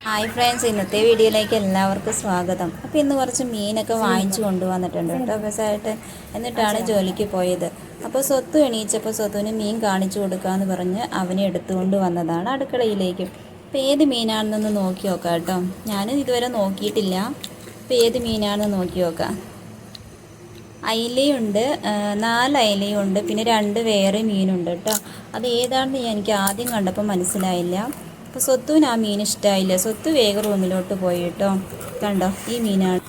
Hi friends, ഇന്നത്തെ വീഡിയോയിലേക്ക് എല്ലാവർക്കും സ്വാഗതം. അപ്പോൾ ഇന്ന് കുറച്ച് മീനൊക്കെ വാങ്ങിച്ചു കൊണ്ടുവന്നിട്ടുണ്ട് കേട്ടോ ബസ്സായിട്ട്. എന്നിട്ടാണ് ജോലിക്ക് പോയത്. അപ്പോൾ സ്വത്ത് എണീച്ചപ്പോൾ സ്വത്തുവിന് മീൻ കാണിച്ചു കൊടുക്കാമെന്ന് പറഞ്ഞ് അവനെ എടുത്തുകൊണ്ട് വന്നതാണ് അടുക്കളയിലേക്ക്. അപ്പോൾ ഏത് മീനാണെന്നൊന്ന് നോക്കി നോക്കാം കേട്ടോ. ഞാനും ഇതുവരെ നോക്കിയിട്ടില്ല. അപ്പോൾ ഏത് മീനാണെന്ന് നോക്കി നോക്കാം. അയിലയുണ്ട്, 4 അയിലയുണ്ട്, പിന്നെ 2 വേറെ മീനുണ്ട് കേട്ടോ. അത് ഏതാണെന്ന് എനിക്ക് ആദ്യം കണ്ടപ്പോൾ മനസ്സിലായില്ല. അപ്പോൾ സ്വത്തുവിന് ആ മീൻ ഇഷ്ടമായില്ല. സ്വത്ത് വേഗം റൂമിലോട്ട് പോയി കേട്ടോ. കണ്ടോ, ഈ മീനാണ്.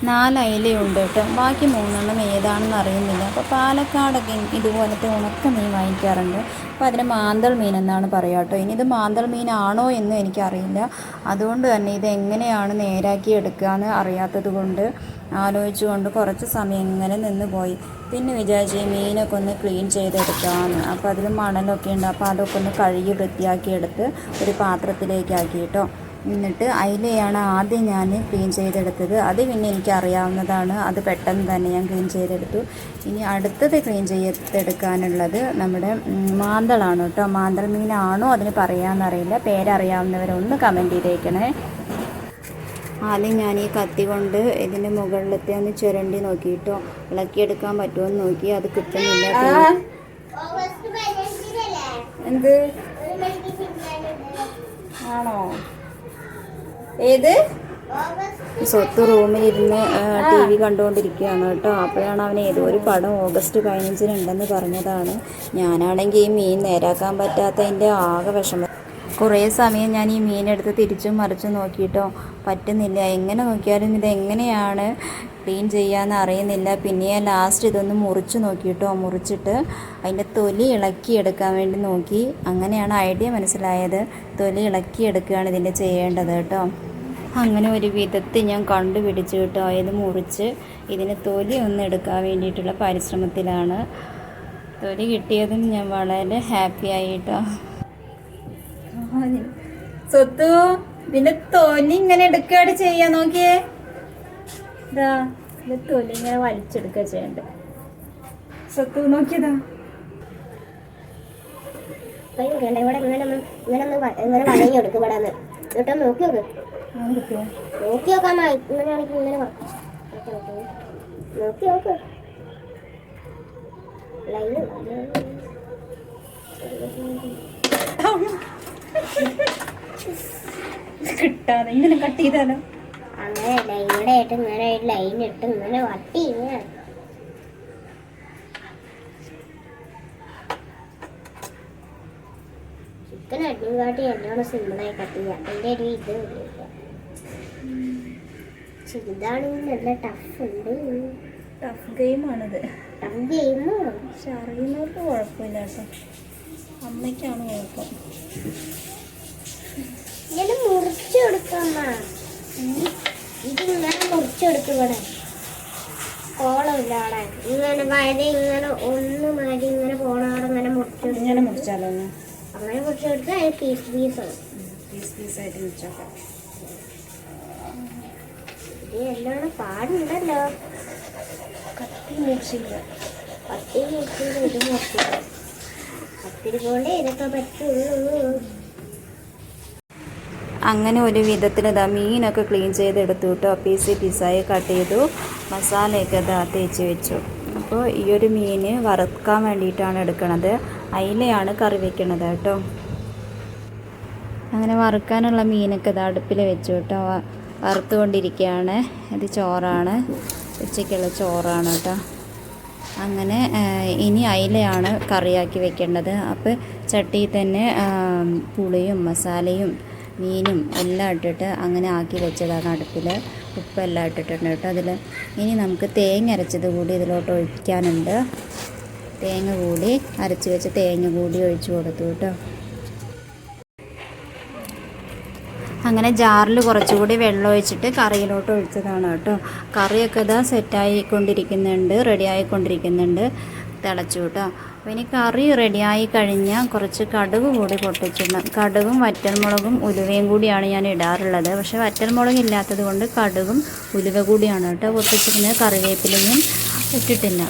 4 അയിലയുണ്ട് കേട്ടോ. ബാക്കി 3 ഏതാണെന്ന് അറിയുന്നില്ല. അപ്പോൾ പാലക്കാടൊക്കെ ഇതുപോലത്തെ ഉണക്ക മീൻ വാങ്ങിക്കാറുണ്ട്. അപ്പോൾ അതിന് മാന്തൾ മീൻ എന്നാണ് പറയുക കേട്ടോ. ഇനി ഇത് മാന്തൾ മീനാണോ എന്ന് എനിക്കറിയില്ല. അതുകൊണ്ട് തന്നെ ഇത് എങ്ങനെയാണ് നേരാക്കി എടുക്കുകയെന്ന് അറിയാത്തത് കൊണ്ട് ആലോചിച്ചുകൊണ്ട് കുറച്ച് സമയം ഇങ്ങനെ നിന്ന് പോയി. പിന്നെ വിചാരിച്ചു മീനൊക്കെ ഒന്ന് ക്ലീൻ ചെയ്തെടുക്കാമെന്ന്. അപ്പോൾ അതിൽ മണലൊക്കെ ഉണ്ട്. അപ്പോൾ അതൊക്കെ ഒന്ന് കഴുകി വൃത്തിയാക്കി എടുത്ത് ഒരു പാത്രത്തിലേക്കാക്കി കേട്ടോ. എന്നിട്ട് അയിലയാണ് ആദ്യം ഞാൻ ക്ലീൻ ചെയ്തെടുത്തത്. അത് പിന്നെ എനിക്കറിയാവുന്നതാണ്. അത് പെട്ടെന്ന് തന്നെ ഞാൻ ക്ലീൻ ചെയ്തെടുത്തു. ഇനി അടുത്തത് ക്ലീൻ ചെയ്തെടുക്കാനുള്ളത് നമ്മുടെ മാന്തളാണ് കേട്ടോ. മാന്തൾ മീനാണോ അതിന് പറയാമെന്നറിയില്ല. പേരറിയാവുന്നവരൊന്ന് കമൻറ്റ് ചെയ്തേക്കണേ. ആദ്യം ഞാൻ ഈ കത്തി കൊണ്ട് ഇതിൻ്റെ മുകളിലത്തെ ഒന്ന് ചുരണ്ടി നോക്കിയിട്ടോ, ഇളക്കിയെടുക്കാൻ പറ്റുമോ എന്ന് നോക്കി. അത് കിട്ടുന്നില്ല. എന്ത് ആണോ? ഏത്? സ്വത്ത് റൂമിലിരുന്ന് TV കണ്ടുകൊണ്ടിരിക്കുകയാണ് കേട്ടോ. അപ്പോഴാണ് അവൻ ഏതോ ഒരു പടം ഓഗസ്റ്റ് 15 ഉണ്ടെന്ന് പറഞ്ഞതാണ്. ഞാനാണെങ്കിൽ ഈ മീൻ നേരാക്കാൻ പറ്റാത്തതിൻ്റെ ആകെ വിഷമം. കുറേ സമയം ഞാൻ ഈ മീനെടുത്ത് തിരിച്ചും മറിച്ചും നോക്കിയിട്ടോ, പറ്റുന്നില്ല. എങ്ങനെ നോക്കിയാലും ഇതെങ്ങനെയാണ് ക്ലീൻ ചെയ്യാമെന്ന് അറിയുന്നില്ല. പിന്നെ ഞാൻ ലാസ്റ്റ് ഇതൊന്ന് മുറിച്ച് നോക്കിയിട്ടോ. മുറിച്ചിട്ട് അതിൻ്റെ തൊലി ഇളക്കിയെടുക്കാൻ വേണ്ടി നോക്കി. അങ്ങനെയാണ് ഐഡിയ മനസ്സിലായത്. തൊലി ഇളക്കിയെടുക്കുകയാണ് ഇതിൻ്റെ ചെയ്യേണ്ടത് കേട്ടോ. അങ്ങനെ ഒരു വിധത്തിൽ ഞാൻ കണ്ടുപിടിച്ചു കേട്ടോ. ഇത് മുറിച്ച് ഇതിന് തൊലി ഒന്ന് എടുക്കാൻ വേണ്ടിയിട്ടുള്ള പരിശ്രമത്തിലാണ്. തൊലി കിട്ടിയതും ഞാൻ വളരെ ഹാപ്പി ആയിട്ടോ. സ്വത്തു, ഇതിൻ്റെ തൊലി ഇങ്ങനെ എടുക്കുകയാണ് ചെയ്യാൻ നോക്കിയേ. ഇതാ ഇത് തൊലി ഇങ്ങനെ വലിച്ചെടുക്കുക ചെയ്യണ്ടേ. സ്വത്തു നോക്കിയതാ. ഇവിടെ ഇങ്ങനെ വഴങ്ങിയെടുക്കും. ഇവിടെ എന്നിട്ട് നോക്കി നോക്ക്. നോക്കി നോക്കാൻ ഇങ്ങനെയാണെങ്കിൽ ഇങ്ങനെ നോക്കി നോക്ക്. ലൈന് കിട്ടാതെ ഇങ്ങനെ കട്ട് ചെയ്താലോ? അങ്ങനെയല്ല, ഇവിടെ ആയിട്ട് ഇങ്ങനെ ലൈൻ ഇട്ട് ഇങ്ങനെ വട്ടി ഇങ്ങനെ. ചിക്കൻ അടികാട്ടി എന്നോട് സിമ്പിളായി കട്ട് ചെയ്യാം. എൻ്റെ ഒരു ഇത് ഇതാണെങ്കിൽ നല്ല ടഫ് ഉണ്ട്. ടഫ് ഗെയിമാണിത്. ടഫ് ഗെയിമോ? പക്ഷെ അറിയുന്നവർക്ക് കുഴപ്പമില്ല കേട്ടോ. അമ്മയ്ക്കാണ് കുഴപ്പം. ഇങ്ങനെ മുറിച്ചെടുക്കമ്മ. ഇതിങ്ങനെ മുറിച്ചെടുക്കും. ഇവിടെ കോളമില്ല. അവിടെ ഇങ്ങനെ വര ഇങ്ങനെ ഒന്ന് മാറി ഇങ്ങനെ പോണവിടെ ഇങ്ങനെ മുറിച്ചെടുക്കും. ഇങ്ങനെ മുറിച്ചാലോ? അങ്ങനെ മുറിച്ചെടുത്ത് അതിന് പീസാണ്. പീസായിട്ട് മുറിച്ചോക്കാം. ഇത് എല്ലാം പാടുണ്ടല്ലോ. കത്തി മുറിച്ചില്ല. കത്തി മുറിച്ചില്ല. ഇത് മുറിച്ചില്ല. കത്തിരി കൊണ്ട് ഇതൊക്കെ പറ്റുള്ളൂ. അങ്ങനെ ഒരു വിധത്തിൽ ഇതാ മീനൊക്കെ ക്ലീൻ ചെയ്തെടുത്തു കേട്ടോ. പീസായി കട്ട് ചെയ്തു. മസാലയൊക്കെ ഇതാ തേച്ച് വെച്ചു. അപ്പോൾ ഈ ഒരു മീൻ വറുക്കാൻ വേണ്ടിയിട്ടാണ് എടുക്കണത്. അയിലയാണ് കറി വെക്കണത് കേട്ടോ. അങ്ങനെ വറുക്കാനുള്ള മീനൊക്കെ ഇതാ അടുപ്പിൽ വെച്ചു കേട്ടോ. വറുത്തുകൊണ്ടിരിക്കുകയാണ്. ഇത് ചോറാണ്, ഉച്ചയ്ക്കുള്ള ചോറാണ് കേട്ടോ. അങ്ങനെ ഇനി അയിലയാണ് കറിയാക്കി വെക്കേണ്ടത്. അപ്പോൾ ചട്ടിയിൽ തന്നെ പുളിയും മസാലയും മീനും എല്ലാം ഇട്ടിട്ട് അങ്ങനെ ആക്കി വെച്ചതാണ് അടുപ്പിൽ. ഉപ്പെല്ലാം ഇട്ടിട്ടുണ്ട് കേട്ടോ അതിൽ. ഇനി നമുക്ക് തേങ്ങ അരച്ചത് കൂടി ഇതിലോട്ട് ഒഴിക്കാനുണ്ട്. തേങ്ങ കൂടി അരച്ച് വെച്ച് തേങ്ങ കൂടി ഒഴിച്ചു കൊടുത്തു കേട്ടോ. അങ്ങനെ ജാറിൽ കുറച്ചുകൂടി വെള്ളം ഒഴിച്ചിട്ട് കറിയിലോട്ട് ഒഴിച്ചതാണ് കേട്ടോ. കറിയൊക്കെ ഇതാ സെറ്റായിക്കൊണ്ടിരിക്കുന്നുണ്ട്, റെഡിയായിക്കൊണ്ടിരിക്കുന്നുണ്ട്. തിളച്ചു കേട്ടോ. അപ്പോൾ ഇനി കറി റെഡിയായി കഴിഞ്ഞാൽ കുറച്ച് കടുക് കൂടി പൊട്ടിച്ചിടണം. കടുകും വറ്റൽമുളകും ഉലുവയും കൂടിയാണ് ഞാൻ ഇടാറുള്ളത്. പക്ഷേ വറ്റൽമുളക് ഇല്ലാത്തത് കൊണ്ട് കടുകും ഉലുവ കൂടിയാണ് കേട്ടോ പൊട്ടിച്ചിടുന്നത്. കറിവേപ്പിലയും ഇട്ടിട്ടില്ല.